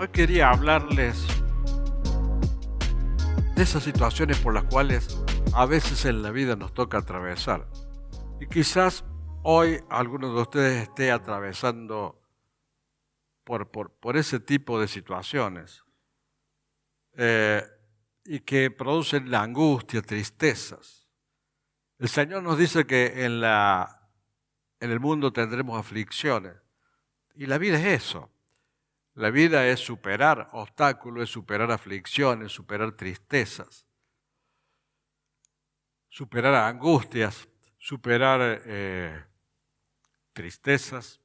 Hoy quería hablarles de esas situaciones por las cuales a veces en la vida nos toca atravesar. Y quizás hoy alguno de ustedes esté atravesando por ese tipo de situaciones eh, y que producen la angustia, tristezas. El Señor nos dice que en el mundo tendremos aflicciones y la vida es eso. La vida es superar obstáculos, es superar aflicciones, superar tristezas, superar angustias, superar tristezas.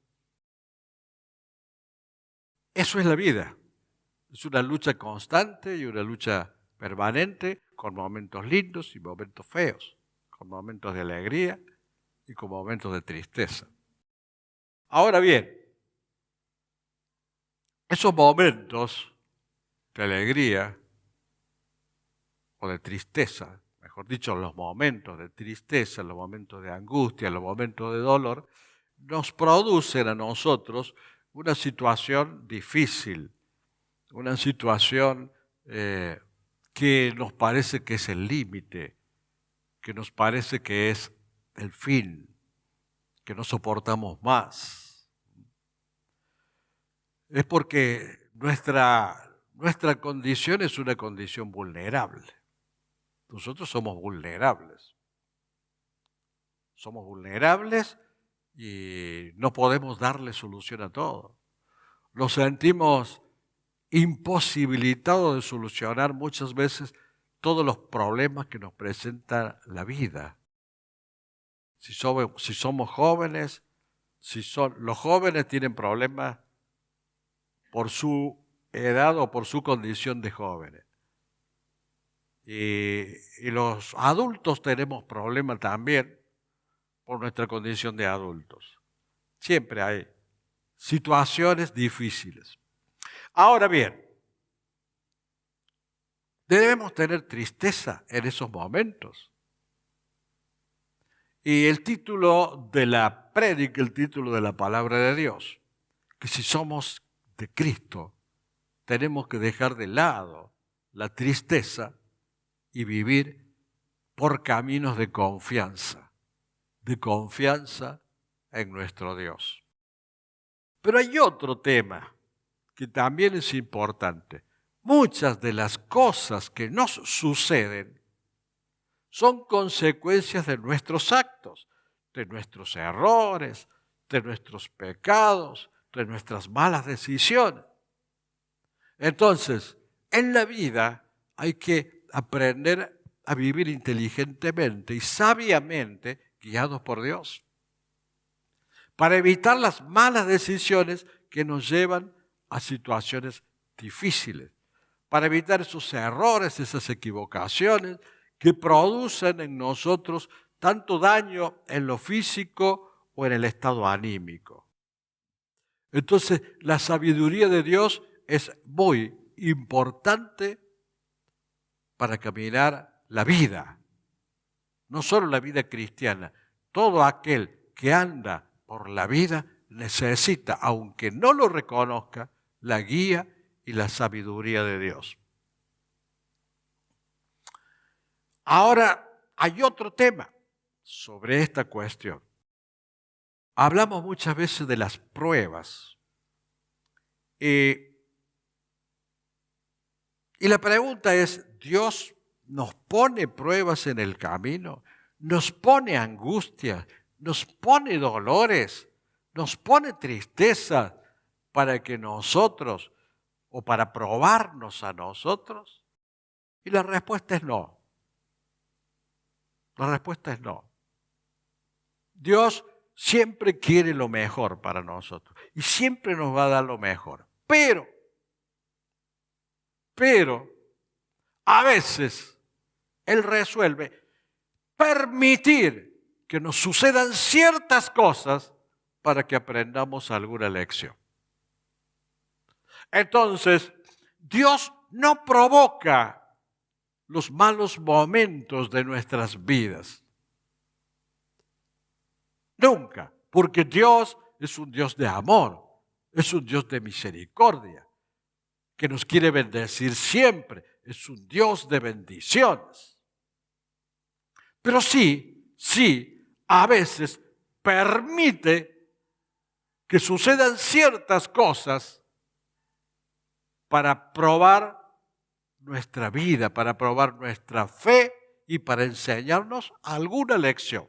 Eso es la vida. Es una lucha constante y una lucha permanente, con momentos lindos y momentos feos, con momentos de alegría y con momentos de tristeza. Ahora bien, esos momentos de alegría o de tristeza, mejor dicho, los momentos de tristeza, los momentos de angustia, los momentos de dolor, nos producen a nosotros una situación difícil, una situación que nos parece que es el límite, que nos parece que es el fin, que no soportamos más. Es porque nuestra condición es una condición vulnerable. Nosotros somos vulnerables. Somos vulnerables y no podemos darle solución a todo. Nos sentimos imposibilitados de solucionar muchas veces todos los problemas que nos presenta la vida. Si somos jóvenes, los jóvenes tienen problemas por su edad o por su condición de jóvenes. Y los adultos tenemos problemas también por nuestra condición de adultos. Siempre hay situaciones difíciles. Ahora bien, debemos tener tristeza en esos momentos. Y el título de la prédica, el título de la palabra de Dios, que si somos de Cristo, tenemos que dejar de lado la tristeza y vivir por caminos de confianza en nuestro Dios. Pero hay otro tema que también es importante. Muchas de las cosas que nos suceden son consecuencias de nuestros actos, de nuestros errores, de nuestros pecados, de nuestras malas decisiones. Entonces, en la vida hay que aprender a vivir inteligentemente y sabiamente guiados por Dios, para evitar las malas decisiones que nos llevan a situaciones difíciles, para evitar esos errores, esas equivocaciones que producen en nosotros tanto daño en lo físico o en el estado anímico. Entonces, la sabiduría de Dios es muy importante para caminar la vida, no solo la vida cristiana. Todo aquel que anda por la vida necesita, aunque no lo reconozca, la guía y la sabiduría de Dios. Ahora, hay otro tema sobre esta cuestión. Hablamos muchas veces de las pruebas. Y la pregunta es, ¿Dios nos pone pruebas en el camino? ¿Nos pone angustia? ¿Nos pone dolores? ¿Nos pone tristeza para que nosotros o para probarnos a nosotros? Y la respuesta es no. La respuesta es no. Dios siempre quiere lo mejor para nosotros y siempre nos va a dar lo mejor. Pero, a veces Él resuelve permitir que nos sucedan ciertas cosas para que aprendamos alguna lección. Entonces, Dios no provoca los malos momentos de nuestras vidas. Nunca, porque Dios es un Dios de amor, es un Dios de misericordia. que nos quiere bendecir siempre. Es un Dios de bendiciones. Pero sí, a veces permite que sucedan ciertas cosas para probar nuestra vida, para probar nuestra fe y para enseñarnos alguna lección.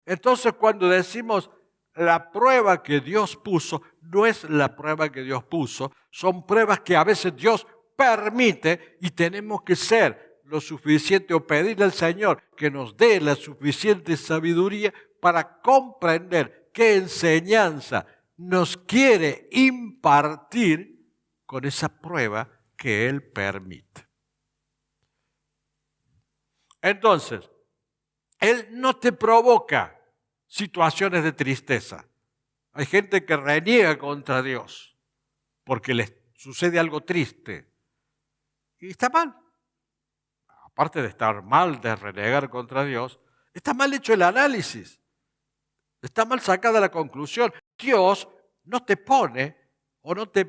Entonces, cuando decimos la prueba que Dios puso, no es la prueba que Dios puso, son pruebas que a veces Dios permite y tenemos que ser lo suficiente o pedirle al Señor que nos dé la suficiente sabiduría para comprender qué enseñanza nos quiere impartir con esa prueba que Él permite. Entonces, Él no te provoca situaciones de tristeza. Hay gente que reniega contra Dios porque les sucede algo triste. Y está mal. Aparte de estar mal de renegar contra Dios, está mal hecho el análisis. Está mal sacada la conclusión. Dios no te pone o no te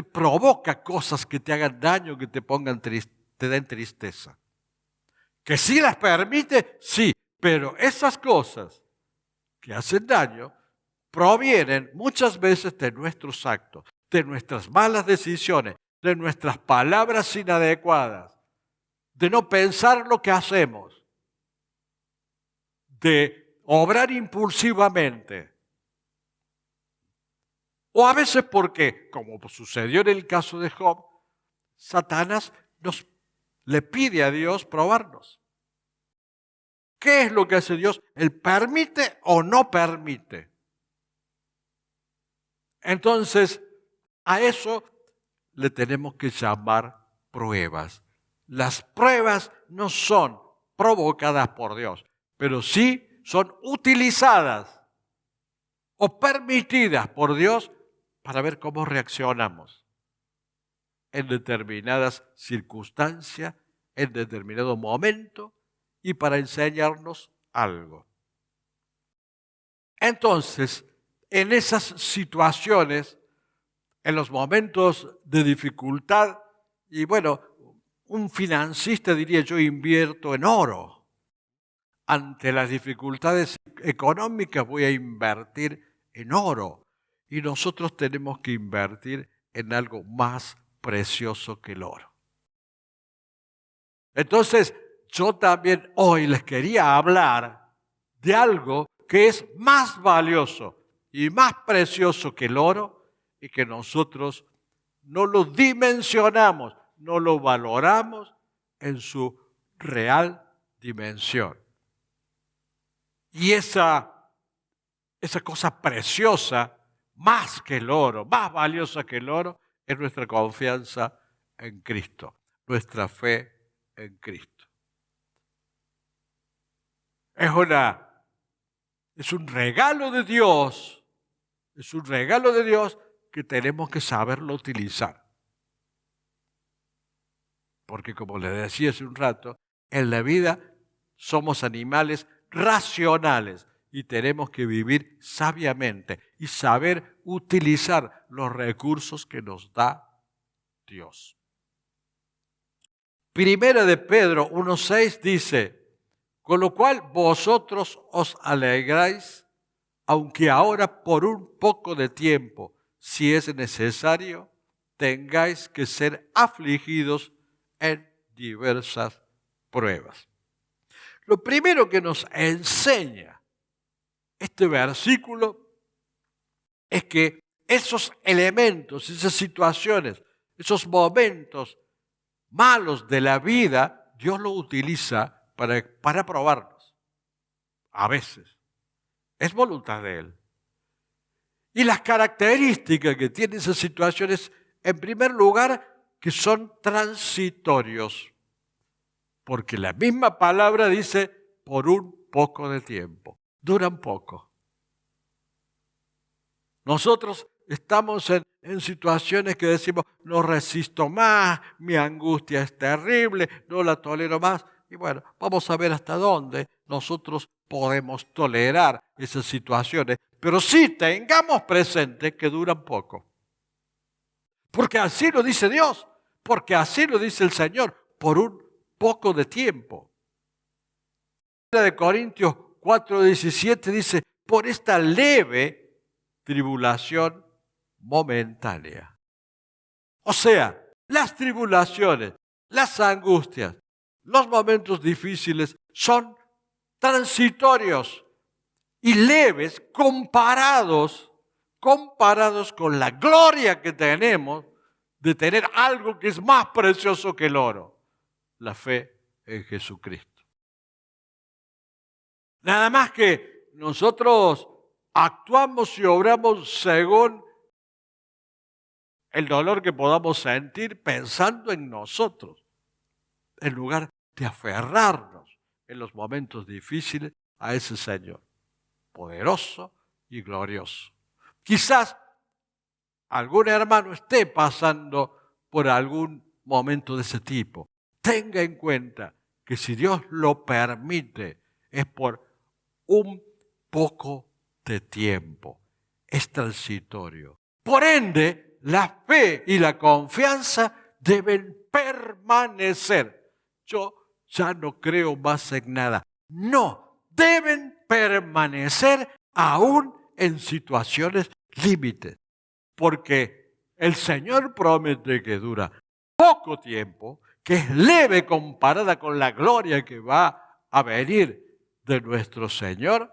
provoca cosas que te hagan daño, que te den tristeza. Que sí las permite, sí, pero esas cosas que hacen daño provienen muchas veces de nuestros actos, de nuestras malas decisiones, de nuestras palabras inadecuadas, de no pensar lo que hacemos, de obrar impulsivamente. O a veces porque, como sucedió en el caso de Job, Satanás le pide a Dios probarnos. ¿Qué es lo que hace Dios? ¿Él permite o no permite? Entonces, a eso le tenemos que llamar pruebas. Las pruebas no son provocadas por Dios, pero sí son utilizadas o permitidas por Dios para ver cómo reaccionamos en determinadas circunstancias, en determinado momento y para enseñarnos algo. Entonces, en esas situaciones, en los momentos de dificultad, y bueno, un financista diría yo invierto en oro. Ante las dificultades económicas voy a invertir en oro. Y nosotros tenemos que invertir en algo más precioso que el oro. Entonces, yo también hoy les quería hablar de algo que es más valioso y más precioso que el oro y que nosotros no lo dimensionamos, no lo valoramos en su real dimensión. Y esa cosa preciosa, más que el oro, más valiosa que el oro, es nuestra confianza en Cristo, nuestra fe en Cristo. Es un regalo de Dios, que tenemos que saberlo utilizar. Porque como les decía hace un rato, en la vida somos animales racionales y tenemos que vivir sabiamente y saber utilizar los recursos que nos da Dios. Primera de Pedro 1:6 dice: con lo cual vosotros os alegráis, aunque ahora por un poco de tiempo, si es necesario, tengáis que ser afligidos en diversas pruebas. Lo primero que nos enseña este versículo es que esos elementos, esas situaciones, esos momentos malos de la vida, Dios lo utiliza para probarnos. A veces. Es voluntad de Él. Y las características que tienen esas situaciones, en primer lugar, que son transitorios. Porque la misma palabra dice por un poco de tiempo. Duran poco. Nosotros estamos en situaciones que decimos, no resisto más, mi angustia es terrible, no la tolero más. Y bueno, vamos a ver hasta dónde nosotros podemos tolerar esas situaciones. Pero sí tengamos presente que duran poco. Porque así lo dice Dios, porque así lo dice el Señor, por un poco de tiempo. De Corintios 4:17 dice, por esta leve tribulación momentánea. O sea, las tribulaciones, las angustias, los momentos difíciles son transitorios y leves comparados con la gloria que tenemos de tener algo que es más precioso que el oro, la fe en Jesucristo. Nada más que nosotros actuamos y obramos según el dolor que podamos sentir pensando en nosotros, en lugar de aferrarnos en los momentos difíciles a ese Señor, poderoso y glorioso. Quizás algún hermano esté pasando por algún momento de ese tipo. Tenga en cuenta que si Dios lo permite, es por un poco de tiempo. Es transitorio. Por ende, la fe y la confianza deben permanecer. Yo ya no creo más en nada. No, deben permanecer aún en situaciones límites. Porque el Señor promete que dura poco tiempo, que es leve comparada con la gloria que va a venir de nuestro Señor,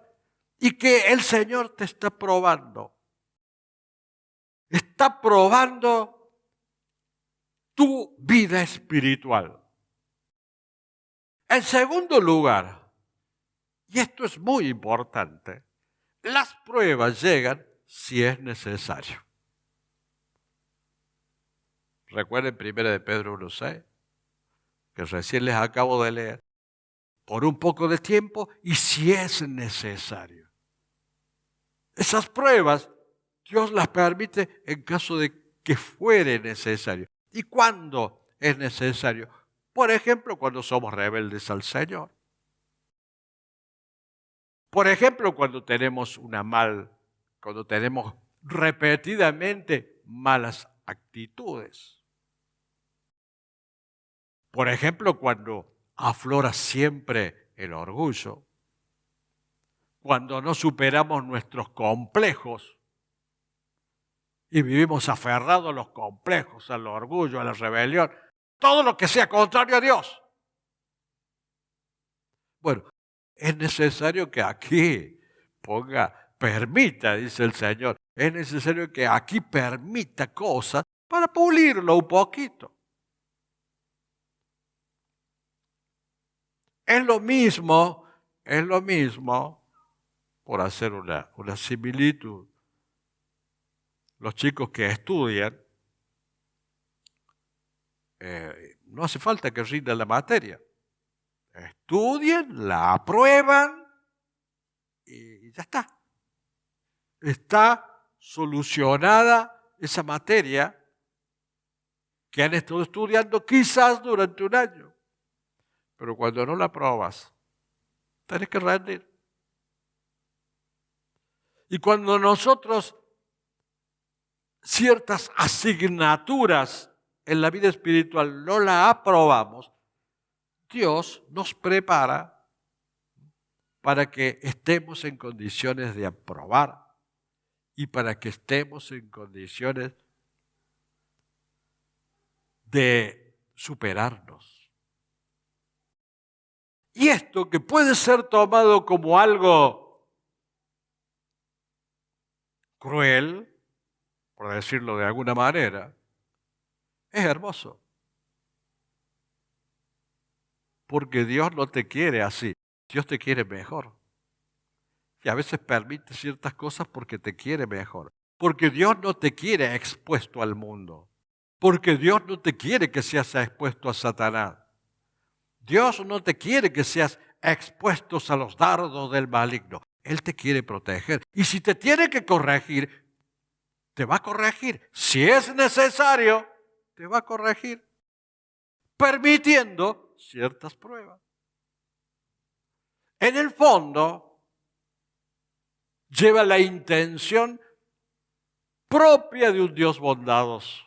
y que el Señor te está probando. Está probando tu vida espiritual. En segundo lugar, y esto es muy importante, las pruebas llegan si es necesario. Recuerden 1 de Pedro 1:6, que recién les acabo de leer. Por un poco de tiempo y si es necesario. Esas pruebas Dios las permite en caso de que fuere necesario. ¿Y cuándo es necesario? Por ejemplo, cuando somos rebeldes al Señor. Por ejemplo, cuando tenemos repetidamente malas actitudes. Por ejemplo, cuando aflora siempre el orgullo. Cuando no superamos nuestros complejos y vivimos aferrados a los complejos, al orgullo, a la rebelión, todo lo que sea contrario a Dios. Bueno, es necesario que aquí permita, dice el Señor, es necesario que aquí permita cosas para pulirlo un poquito. Es lo mismo, por hacer una similitud. Los chicos que estudian, no hace falta que rindan la materia. Estudian, la aprueban y ya está. Está solucionada esa materia que han estado estudiando quizás durante un año. Pero cuando no la apruebas, tenés que rendir. Y cuando nosotros ciertas asignaturas en la vida espiritual no la aprobamos, Dios nos prepara para que estemos en condiciones de aprobar y para que estemos en condiciones de superarnos. Y esto que puede ser tomado como algo cruel, por decirlo de alguna manera, es hermoso. Porque Dios no te quiere así, Dios te quiere mejor. Y a veces permite ciertas cosas porque te quiere mejor. Porque Dios no te quiere expuesto al mundo. Porque Dios no te quiere que seas expuesto a Satanás. Dios no te quiere que seas expuesto a los dardos del maligno. Él te quiere proteger. Y si te tiene que corregir, te va a corregir. Si es necesario, te va a corregir. Permitiendo ciertas pruebas. En el fondo, lleva la intención propia de un Dios bondadoso.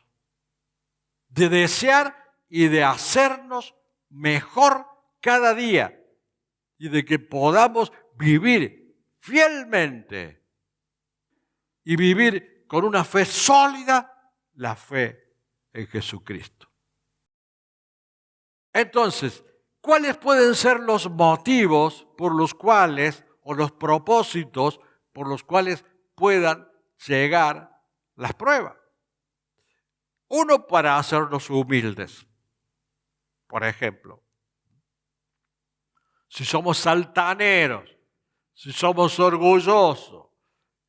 de desear y de hacernos mejor cada día y de que podamos vivir fielmente y vivir con una fe sólida, la fe en Jesucristo. Entonces, ¿cuáles pueden ser los motivos por los cuales, o los propósitos por los cuales puedan llegar las pruebas? Uno, para hacernos humildes. Por ejemplo, si somos altaneros, si somos orgullosos,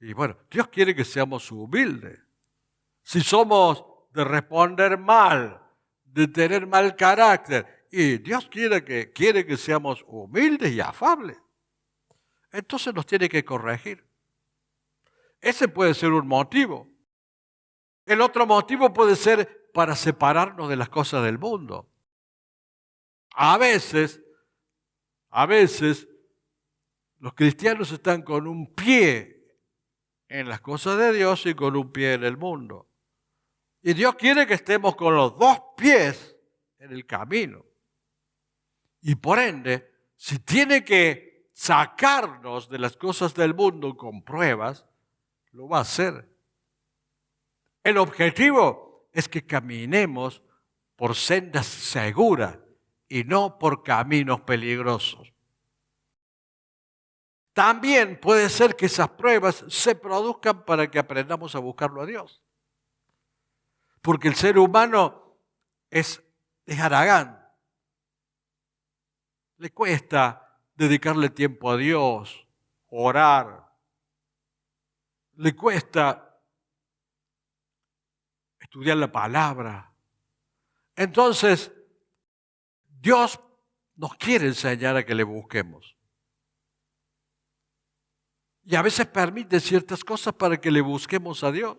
y bueno, Dios quiere que seamos humildes. Si somos de responder mal, de tener mal carácter, y Dios quiere que seamos humildes y afables, entonces nos tiene que corregir. Ese puede ser un motivo. El otro motivo puede ser para separarnos de las cosas del mundo. A veces, los cristianos están con un pie en las cosas de Dios y con un pie en el mundo. Y Dios quiere que estemos con los dos pies en el camino. Y por ende, si tiene que sacarnos de las cosas del mundo con pruebas, lo va a hacer. El objetivo es que caminemos por sendas seguras y no por caminos peligrosos. También puede ser que esas pruebas se produzcan para que aprendamos a buscarlo a Dios. Porque el ser humano es haragán. Le cuesta dedicarle tiempo a Dios, orar. Le cuesta estudiar la palabra. Entonces, Dios nos quiere enseñar a que le busquemos. Y a veces permite ciertas cosas para que le busquemos a Dios.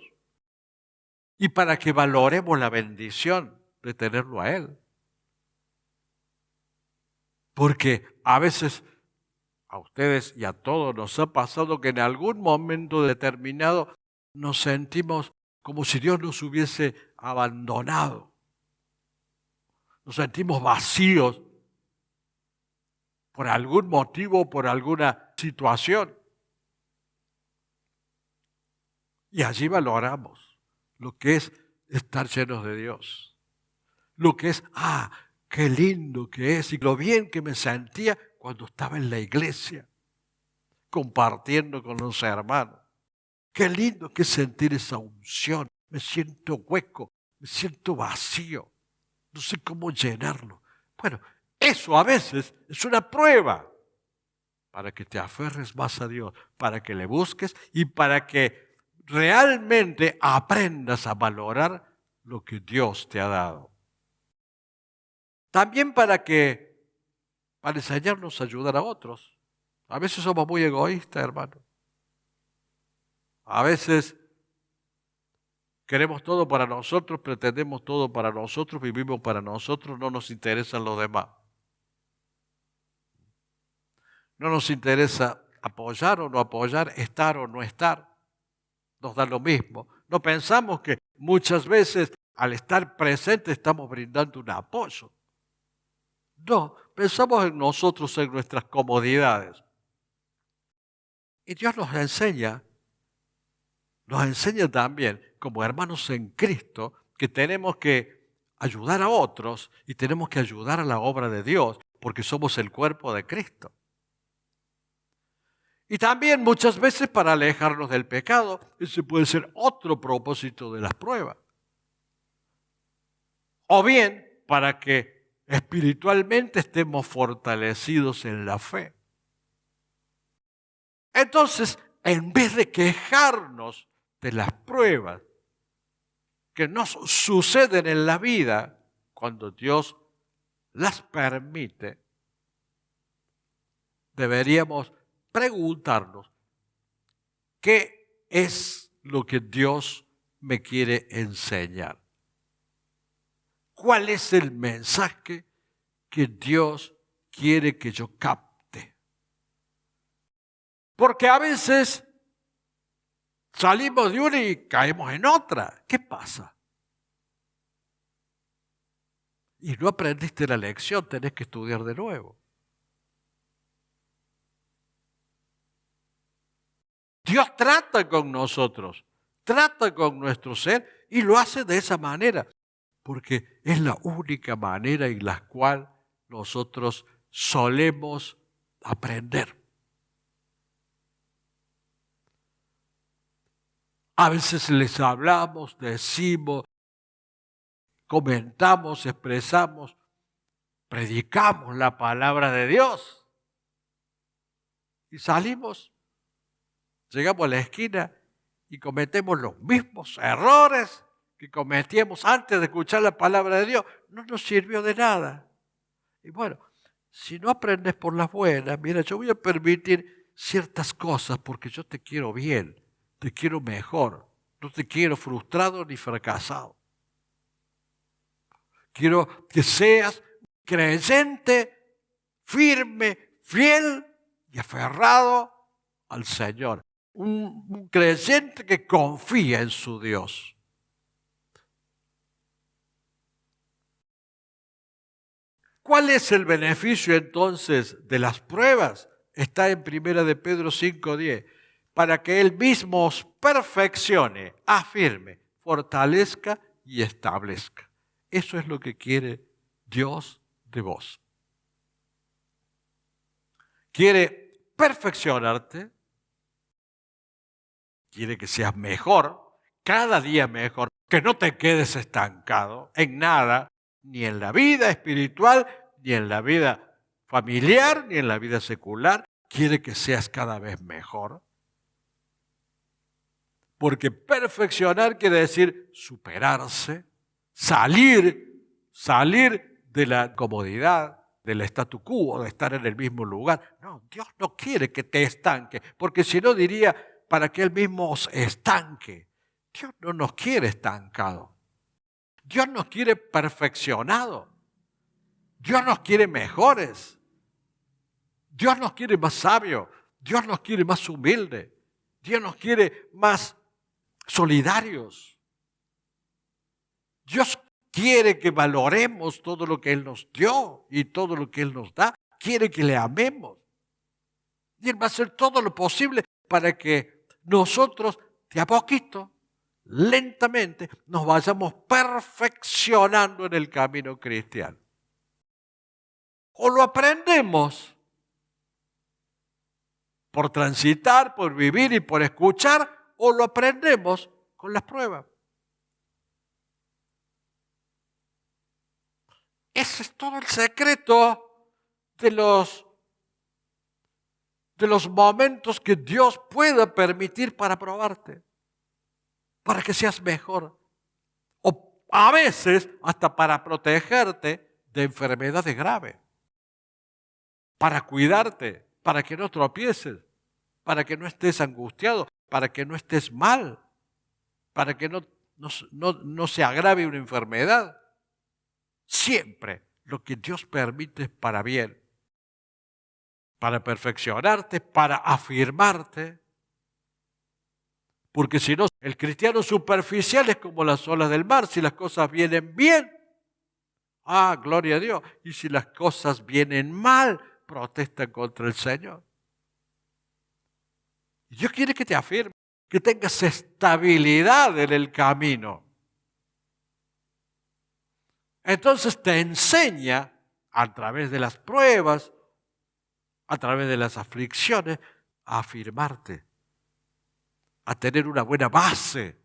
Y para que valoremos la bendición de tenerlo a Él. Porque a veces a ustedes y a todos nos ha pasado que en algún momento determinado nos sentimos como si Dios nos hubiese abandonado. Nos sentimos vacíos por algún motivo, por alguna situación. Y allí valoramos lo que es estar llenos de Dios. Lo que es, qué lindo que es y lo bien que me sentía cuando estaba en la iglesia, compartiendo con los hermanos. Qué lindo que es sentir esa unción. Me siento hueco, me siento vacío. No sé cómo llenarlo. Bueno, eso a veces es una prueba para que te aferres más a Dios, para que le busques y para que realmente aprendas a valorar lo que Dios te ha dado. También para enseñarnos a ayudar a otros. A veces somos muy egoístas, hermano. A veces queremos todo para nosotros, pretendemos todo para nosotros, vivimos para nosotros, no nos interesan los demás. No nos interesa apoyar o no apoyar, estar o no estar. Nos da lo mismo. No pensamos que muchas veces al estar presentes estamos brindando un apoyo. No, pensamos en nosotros, en nuestras comodidades. Y Dios nos enseña también, como hermanos en Cristo, que tenemos que ayudar a otros y tenemos que ayudar a la obra de Dios, porque somos el cuerpo de Cristo. Y también muchas veces para alejarnos del pecado, ese puede ser otro propósito de las pruebas. O bien para que espiritualmente estemos fortalecidos en la fe. Entonces, en vez de quejarnos de las pruebas que nos suceden en la vida, cuando Dios las permite, deberíamos preguntarnos, ¿qué es lo que Dios me quiere enseñar? ¿Cuál es el mensaje que Dios quiere que yo capte? Porque a veces salimos de una y caemos en otra. ¿Qué pasa? y no aprendiste la lección, tenés que estudiar de nuevo. Dios trata con nosotros, trata con nuestro ser y lo hace de esa manera, porque es la única manera en la cual nosotros solemos aprender. A veces les hablamos, decimos, comentamos, expresamos, predicamos la palabra de Dios y salimos, llegamos a la esquina y cometemos los mismos errores que cometíamos antes de escuchar la palabra de Dios. No nos sirvió de nada. Y bueno, si no aprendes por las buenas, mira, yo voy a permitir ciertas cosas porque yo te quiero bien, te quiero mejor, no te quiero frustrado ni fracasado. Quiero que seas creyente, firme, fiel y aferrado al Señor. Un creyente que confía en su Dios. ¿Cuál es el beneficio entonces de las pruebas? Está en 1 de Pedro 5:10. Para que Él mismo os perfeccione, afirme, fortalezca y establezca. Eso es lo que quiere Dios de vos. Quiere perfeccionarte, quiere que seas mejor, cada día mejor, que no te quedes estancado en nada, ni en la vida espiritual, ni en la vida familiar, ni en la vida secular. Quiere que seas cada vez mejor. Porque perfeccionar quiere decir superarse, salir de la comodidad, del statu quo, de estar en el mismo lugar. No, Dios no quiere que te estanque, porque si no diría para que Él mismo os estanque. Dios no nos quiere estancados. Dios nos quiere perfeccionados. Dios nos quiere mejores. Dios nos quiere más sabios. Dios nos quiere más humildes. Dios nos quiere más solidarios. Dios quiere que valoremos todo lo que Él nos dio y todo lo que Él nos da. Quiere que le amemos. Y Él va a hacer todo lo posible para que nosotros, de a poquito, lentamente, nos vayamos perfeccionando en el camino cristiano. O lo aprendemos por transitar, por vivir y por escuchar, o lo aprendemos con las pruebas. Ese es todo el secreto de los momentos que Dios pueda permitir para probarte, para que seas mejor. O a veces hasta para protegerte de enfermedades graves, para cuidarte, para que no tropieces, para que no estés angustiado, para que no estés mal, para que no se agrave una enfermedad. Siempre lo que Dios permite es para bien, para perfeccionarte, para afirmarte. Porque si no, el cristiano superficial es como las olas del mar. Si las cosas vienen bien, gloria a Dios. Y si las cosas vienen mal, protestan contra el Señor. Y Dios quiere que te afirme, que tengas estabilidad en el camino. Entonces te enseña a través de las pruebas, a través de las aflicciones, a afirmarte, a tener una buena base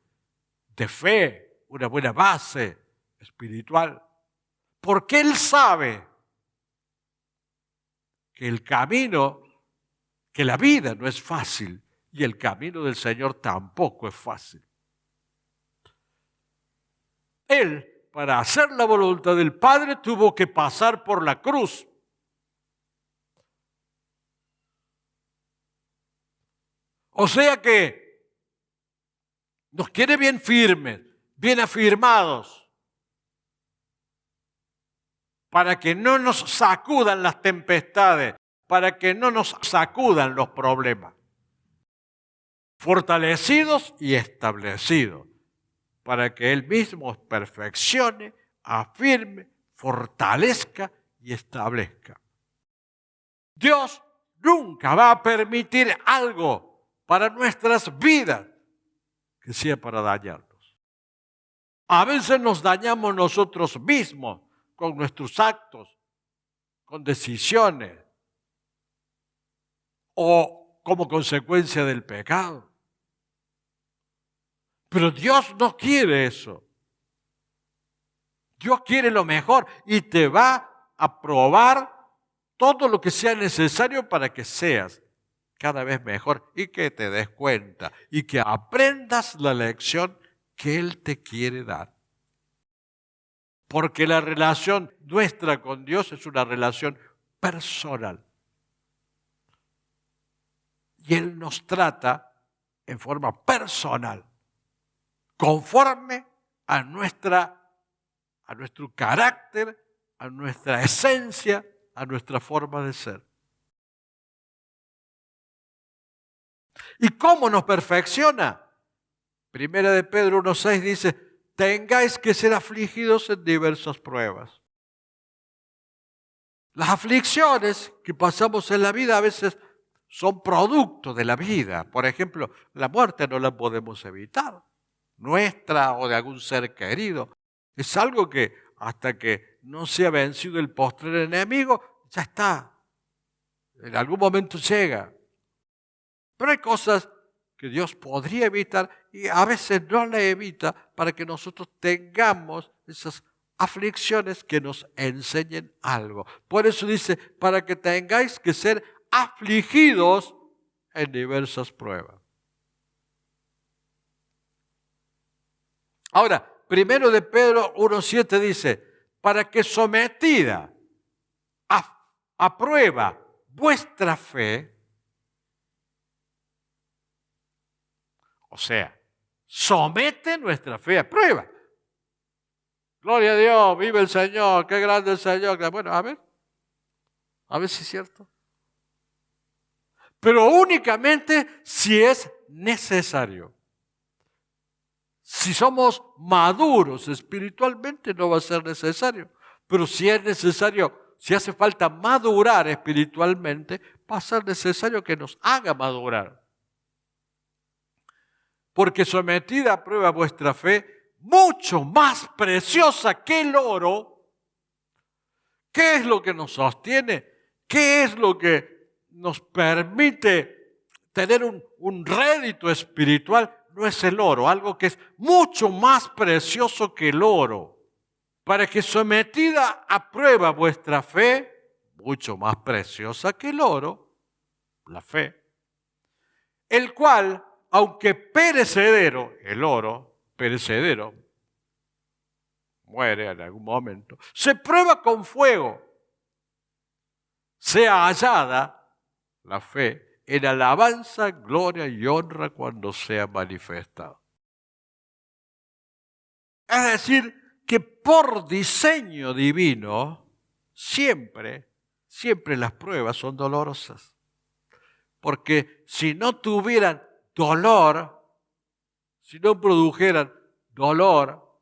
de fe, una buena base espiritual. Porque Él sabe que el camino, que la vida no es fácil y el camino del Señor tampoco es fácil. Él, para hacer la voluntad del Padre, tuvo que pasar por la cruz. O sea que nos quiere bien firmes, bien afirmados, para que no nos sacudan las tempestades, para que no nos sacudan los problemas. Fortalecidos y establecidos, para que Él mismo os perfeccione, afirme, fortalezca y establezca. Dios nunca va a permitir algo para nuestras vidas que sea para dañarnos. A veces nos dañamos nosotros mismos con nuestros actos, con decisiones o como consecuencia del pecado. Pero Dios no quiere eso. Dios quiere lo mejor y te va a probar todo lo que sea necesario para que seas cada vez mejor y que te des cuenta y que aprendas la lección que Él te quiere dar. Porque la relación nuestra con Dios es una relación personal. Y Él nos trata en forma personal, conforme a nuestro carácter, a nuestra esencia, a nuestra forma de ser. ¿Y cómo nos perfecciona? Primera de Pedro 1:6 dice, tengáis que ser afligidos en diversas pruebas. Las aflicciones que pasamos en la vida a veces son producto de la vida. Por ejemplo, la muerte no la podemos evitar, nuestra o de algún ser querido. Es algo que hasta que no sea vencido el postrer enemigo, ya está. En algún momento llega. Pero hay cosas que Dios podría evitar y a veces no la evita para que nosotros tengamos esas aflicciones que nos enseñen algo. Por eso dice, para que tengáis que ser afligidos en diversas pruebas. Ahora, primero de Pedro 1:7 dice, para que sometida a prueba vuestra fe, o sea, somete nuestra fe a prueba. Gloria a Dios, vive el Señor, qué grande el Señor. Bueno, a ver si es cierto. Pero únicamente si es necesario. Si somos maduros espiritualmente no va a ser necesario. Pero si es necesario, si hace falta madurar espiritualmente, va a ser necesario que nos haga madurar. Porque sometida a prueba vuestra fe, mucho más preciosa que el oro. ¿Qué es lo que nos sostiene? ¿Qué es lo que nos permite tener un rédito espiritual? No es el oro, algo que es mucho más precioso que el oro. Para que sometida a prueba vuestra fe, mucho más preciosa que el oro, la fe, el cual, aunque perecedero, el oro, perecedero, muere en algún momento, se prueba con fuego, sea hallada la fe en alabanza, gloria y honra cuando sea manifestada. Es decir, que por diseño divino, siempre las pruebas son dolorosas. Porque si no tuvieran dolor, si no produjeran dolor,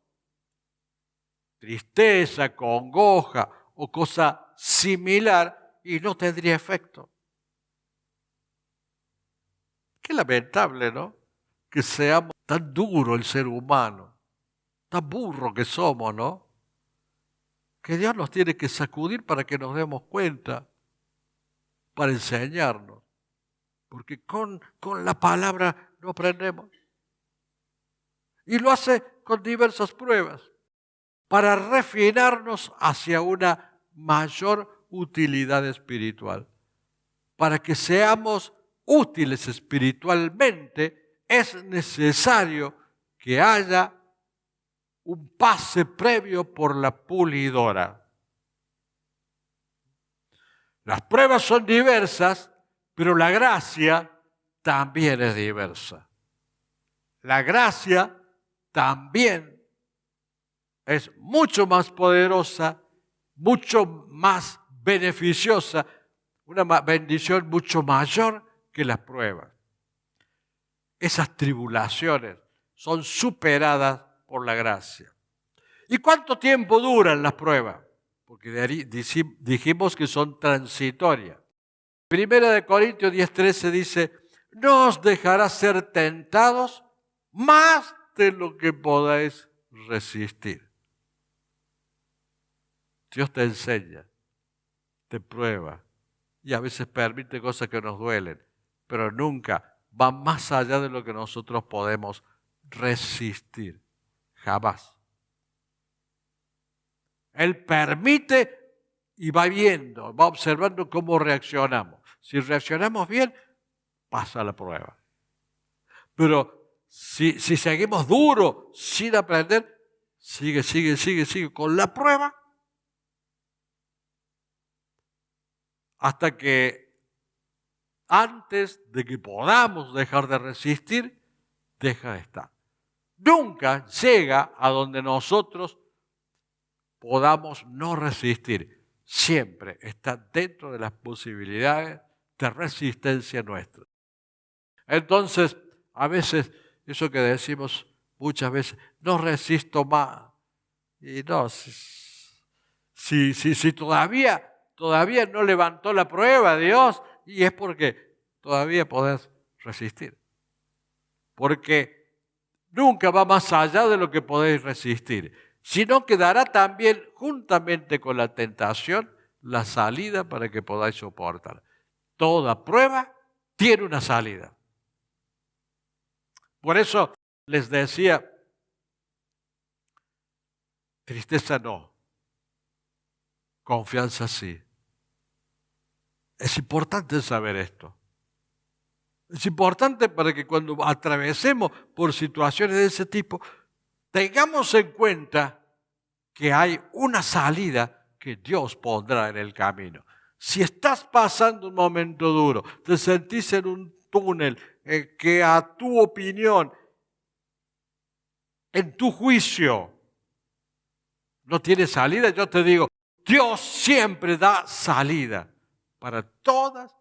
tristeza, congoja o cosa similar, y no tendría efecto. Qué lamentable, ¿no? Que seamos tan duro el ser humano, tan burro que somos, ¿no? Que Dios nos tiene que sacudir para que nos demos cuenta, para enseñarnos. Porque con la palabra no aprendemos. Y lo hace con diversas pruebas, para refinarnos hacia una mayor utilidad espiritual. Para que seamos útiles espiritualmente, es necesario que haya un pase previo por la pulidora. Las pruebas son diversas, pero la gracia también es diversa. La gracia también es mucho más poderosa, mucho más beneficiosa, una bendición mucho mayor que las pruebas. Esas tribulaciones son superadas por la gracia. ¿Y cuánto tiempo duran las pruebas? porque dijimos que son transitorias. Primera de Corintios 10:13 dice, no os dejará ser tentados más de lo que podáis resistir. Dios te enseña, te prueba y a veces permite cosas que nos duelen, pero nunca va más allá de lo que nosotros podemos resistir. Jamás. Él permite y va viendo, va observando cómo reaccionamos. Si reaccionamos bien, pasa la prueba. Pero si seguimos duro, sin aprender, sigue con la prueba, hasta que antes de que podamos dejar de resistir, deja de estar. Nunca llega a donde nosotros podamos no resistir. Siempre está dentro de las posibilidades de resistencia nuestra. Entonces, a veces, eso que decimos muchas veces, no resisto más. Y no, si todavía no levantó la prueba Dios, y es porque todavía podés resistir. Porque nunca va más allá de lo que podéis resistir, sino que dará también, juntamente con la tentación, la salida para que podáis soportar. Toda prueba tiene una salida. Por eso les decía, tristeza no, confianza sí. Es importante saber esto. Es importante para que cuando atravesemos por situaciones de ese tipo, tengamos en cuenta que hay una salida que Dios pondrá en el camino. Si estás pasando un momento duro, te sentís en un túnel que a tu opinión, en tu juicio, no tiene salida, yo te digo, Dios siempre da salida para todas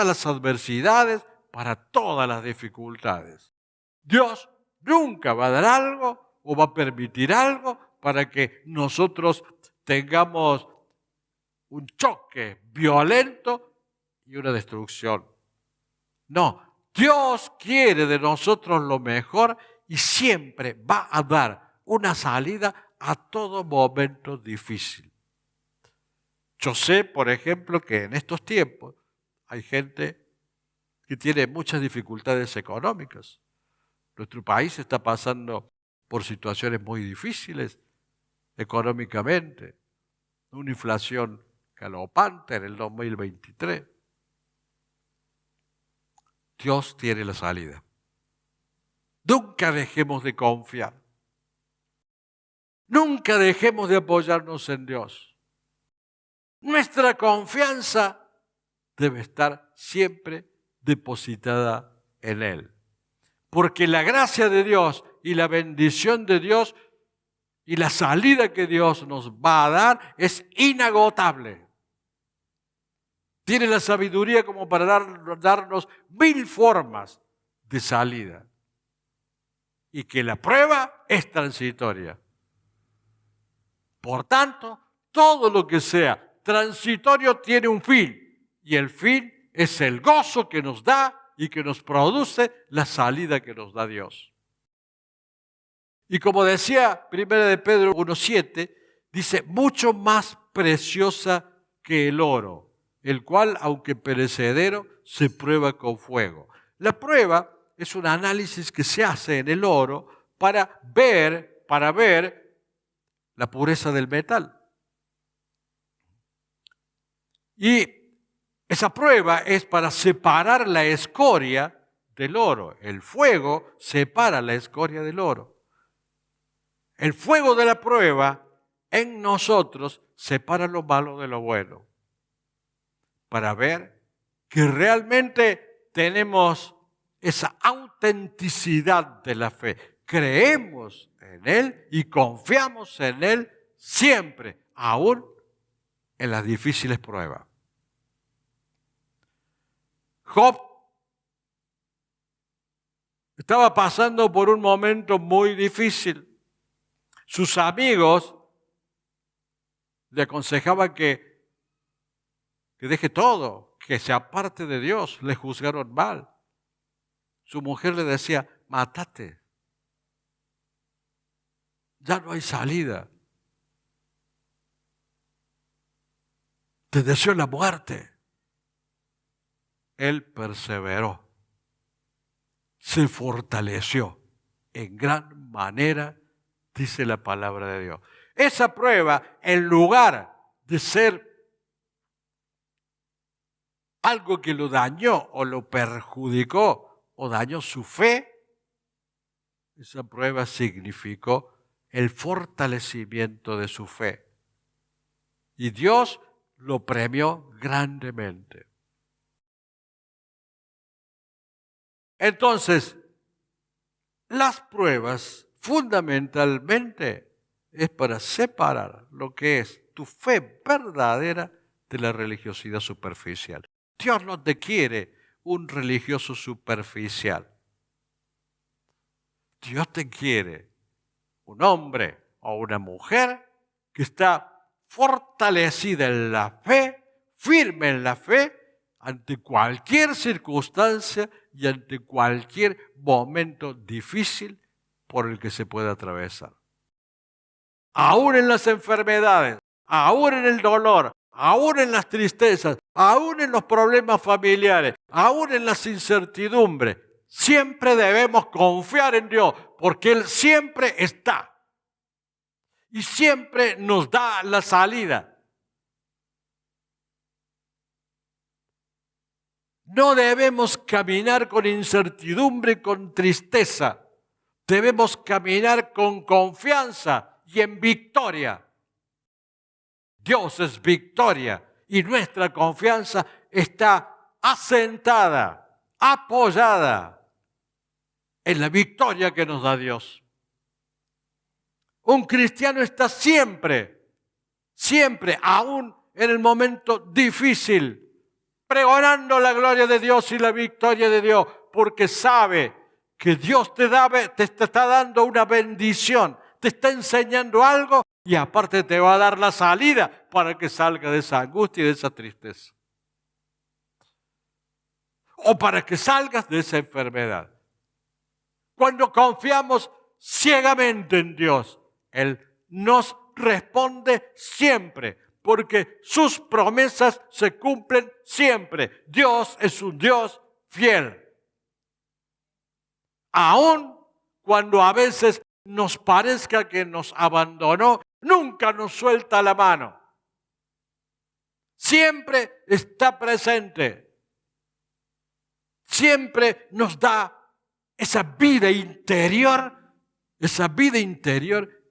las adversidades, para todas las dificultades. Dios nunca va a dar algo o va a permitir algo para que nosotros tengamos un choque violento y una destrucción. No, Dios quiere de nosotros lo mejor y siempre va a dar una salida a todo momento difícil. Yo sé, por ejemplo, que en estos tiempos hay gente que tiene muchas dificultades económicas. Nuestro país está pasando por situaciones muy difíciles económicamente, una inflación galopante en el 2023. Dios tiene la salida. Nunca dejemos de confiar. Nunca dejemos de apoyarnos en Dios. Nuestra confianza debe estar siempre depositada en Él. Porque la gracia de Dios y la bendición de Dios y la salida que Dios nos va a dar es inagotable. Tiene la sabiduría como para darnos 1000 formas de salida. Y que la prueba es transitoria. Por tanto, todo lo que sea transitorio tiene un fin. Y el fin es el gozo que nos da y que nos produce la salida que nos da Dios. Y como decía 1 de Pedro 1:7, dice, mucho más preciosa que el oro, el cual, aunque perecedero, se prueba con fuego. La prueba es un análisis que se hace en el oro para ver la pureza del metal. Y esa prueba es para separar la escoria del oro. El fuego separa la escoria del oro. El fuego de la prueba en nosotros separa lo malo de lo bueno. Para ver que realmente tenemos esa autenticidad de la fe. Creemos en Él y confiamos en Él siempre, aún en las difíciles pruebas. Job estaba pasando por un momento muy difícil. Sus amigos Le aconsejaba que deje todo, que se aparte de Dios. Le juzgaron mal. Su mujer le decía, mátate. Ya no hay salida. Te deseo la muerte. Él perseveró. Se fortaleció en gran manera, dice la palabra de Dios. Esa prueba, en lugar de ser algo que lo dañó o lo perjudicó o dañó su fe, esa prueba significó el fortalecimiento de su fe. Y Dios lo premió grandemente. Entonces, las pruebas fundamentalmente es para separar lo que es tu fe verdadera de la religiosidad superficial. Dios no te quiere un religioso superficial. Dios te quiere un hombre o una mujer que está fortalecida en la fe, firme en la fe, ante cualquier circunstancia y ante cualquier momento difícil por el que se pueda atravesar. Aún en las enfermedades, aún en el dolor, aún en las tristezas, aún en los problemas familiares, aún en las incertidumbres, siempre debemos confiar en Dios, porque Él siempre está y siempre nos da la salida. No debemos caminar con incertidumbre, con tristeza. Debemos caminar con confianza y en victoria. Dios es victoria y nuestra confianza está asentada, apoyada en la victoria que nos da Dios. Un cristiano está siempre, aún en el momento difícil, pregonando la gloria de Dios y la victoria de Dios, porque sabe que Dios te está dando una bendición, te está enseñando algo y aparte te va a dar la salida para que salga de esa angustia y de esa tristeza. O para que salgas de esa enfermedad. Cuando confiamos ciegamente en Dios, Él nos responde siempre, porque sus promesas se cumplen siempre. Dios es un Dios fiel. Aun cuando a veces nos parezca que nos abandonó, nunca nos suelta la mano. Siempre está presente. Siempre nos da esa vida interior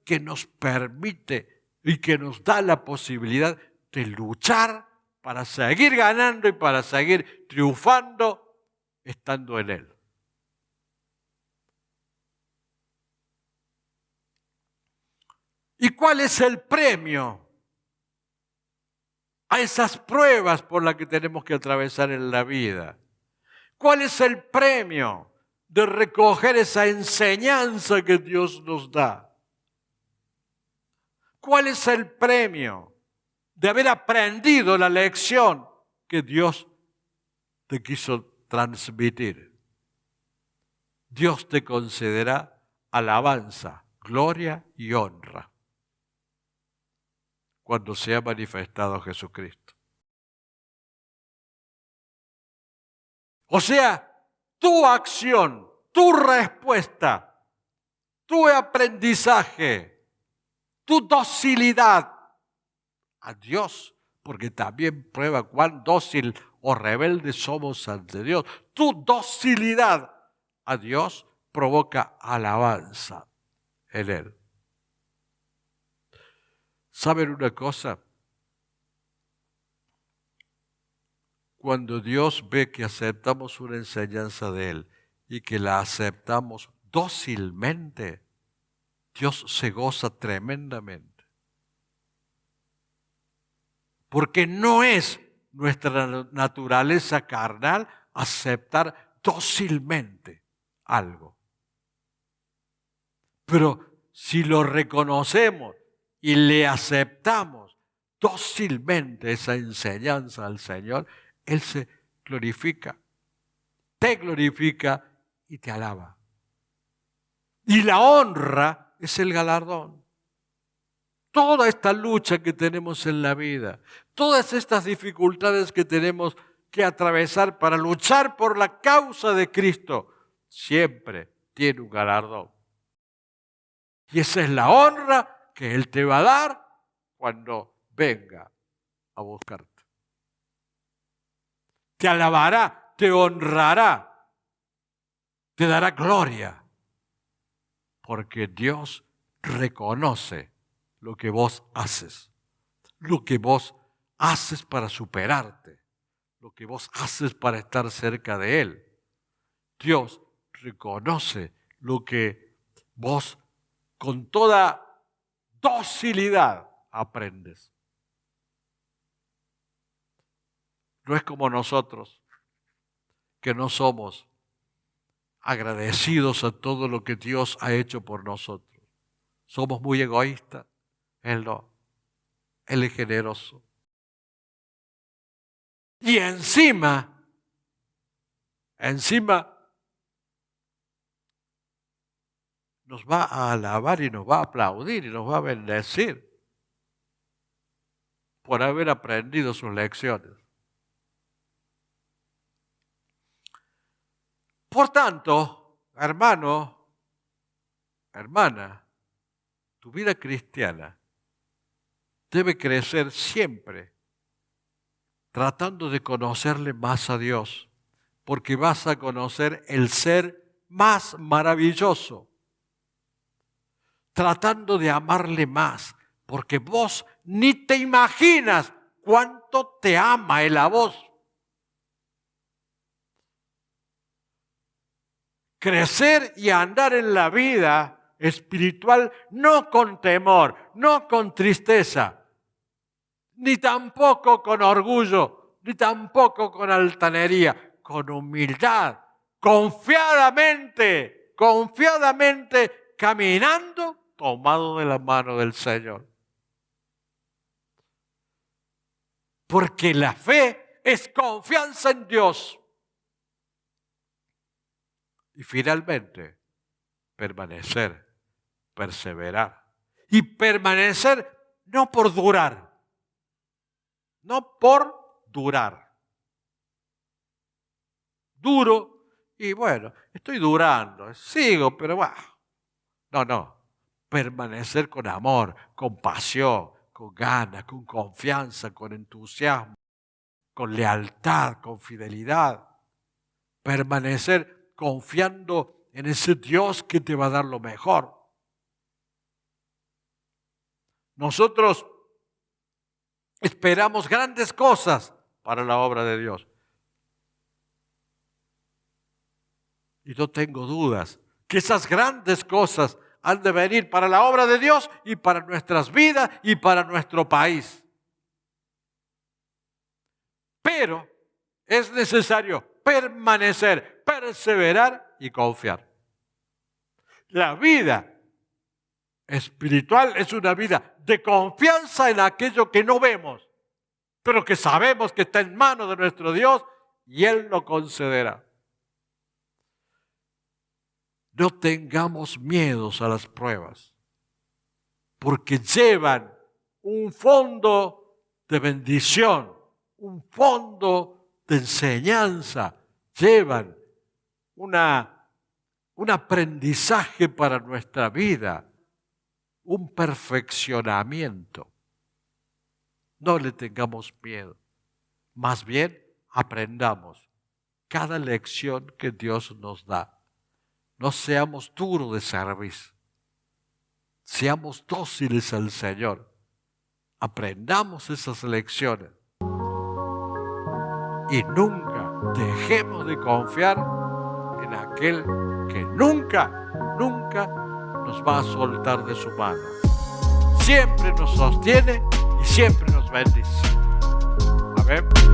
que nos permite y que nos da la posibilidad de luchar para seguir ganando y para seguir triunfando estando en Él. ¿Y cuál es el premio a esas pruebas por las que tenemos que atravesar en la vida? ¿Cuál es el premio de recoger esa enseñanza que Dios nos da? ¿Cuál es el premio de haber aprendido la lección que Dios te quiso transmitir? Dios te concederá alabanza, gloria y honra cuando sea manifestado Jesucristo. O sea, tu acción, tu respuesta, tu aprendizaje, tu docilidad a Dios, porque también prueba cuán dócil o rebelde somos ante Dios. Tu docilidad a Dios provoca alabanza en Él. ¿Saben una cosa? Cuando Dios ve que aceptamos una enseñanza de Él y que la aceptamos dócilmente, Dios se goza tremendamente. Porque no es nuestra naturaleza carnal aceptar dócilmente algo. Pero si lo reconocemos y le aceptamos dócilmente esa enseñanza al Señor, Él se glorifica, te glorifica y te alaba. Y la honra es el galardón. Toda esta lucha que tenemos en la vida, todas estas dificultades que tenemos que atravesar para luchar por la causa de Cristo, siempre tiene un galardón. Y esa es la honra que Él te va a dar cuando venga a buscarte. Te alabará, te honrará, te dará gloria, porque Dios reconoce lo que vos haces para superarte, lo que vos haces para estar cerca de Él. Dios reconoce lo que vos con toda docilidad aprendes. No es como nosotros, que no somos agradecidos a todo lo que Dios ha hecho por nosotros. Somos muy egoístas. Él no. Él es generoso. Y encima nos va a alabar y nos va a aplaudir y nos va a bendecir por haber aprendido sus lecciones. Por tanto, hermano, hermana, tu vida cristiana debe crecer siempre tratando de conocerle más a Dios, porque vas a conocer el ser más maravilloso, tratando de amarle más, porque vos ni te imaginas cuánto te ama Él a vos. Crecer y andar en la vida espiritual no con temor, no con tristeza, ni tampoco con orgullo, ni tampoco con altanería, con humildad, confiadamente, caminando tomado de la mano del Señor. Porque la fe es confianza en Dios. Y finalmente, permanecer, perseverar. Y permanecer no por durar. No por durar. Duro y bueno, estoy durando, sigo, pero bueno. No. Permanecer con amor, con pasión, con ganas, con confianza, con entusiasmo, con lealtad, con fidelidad. Permanecer confiando en ese Dios que te va a dar lo mejor. Nosotros esperamos grandes cosas para la obra de Dios. Y no tengo dudas que esas grandes cosas han de venir para la obra de Dios y para nuestras vidas y para nuestro país. Pero es necesario permanecer, perseverar y confiar. La vida espiritual es una vida de confianza en aquello que no vemos, pero que sabemos que está en manos de nuestro Dios y Él lo concederá. No tengamos miedos a las pruebas, porque llevan un fondo de bendición, un fondo de enseñanza, llevan un aprendizaje para nuestra vida, un perfeccionamiento. No le tengamos miedo, más bien aprendamos cada lección que Dios nos da. No seamos duros de servicio, seamos dóciles al Señor, aprendamos esas lecciones y nunca dejemos de confiar en aquel que nunca nos va a soltar de su mano. Siempre nos sostiene y siempre nos bendice. Amén.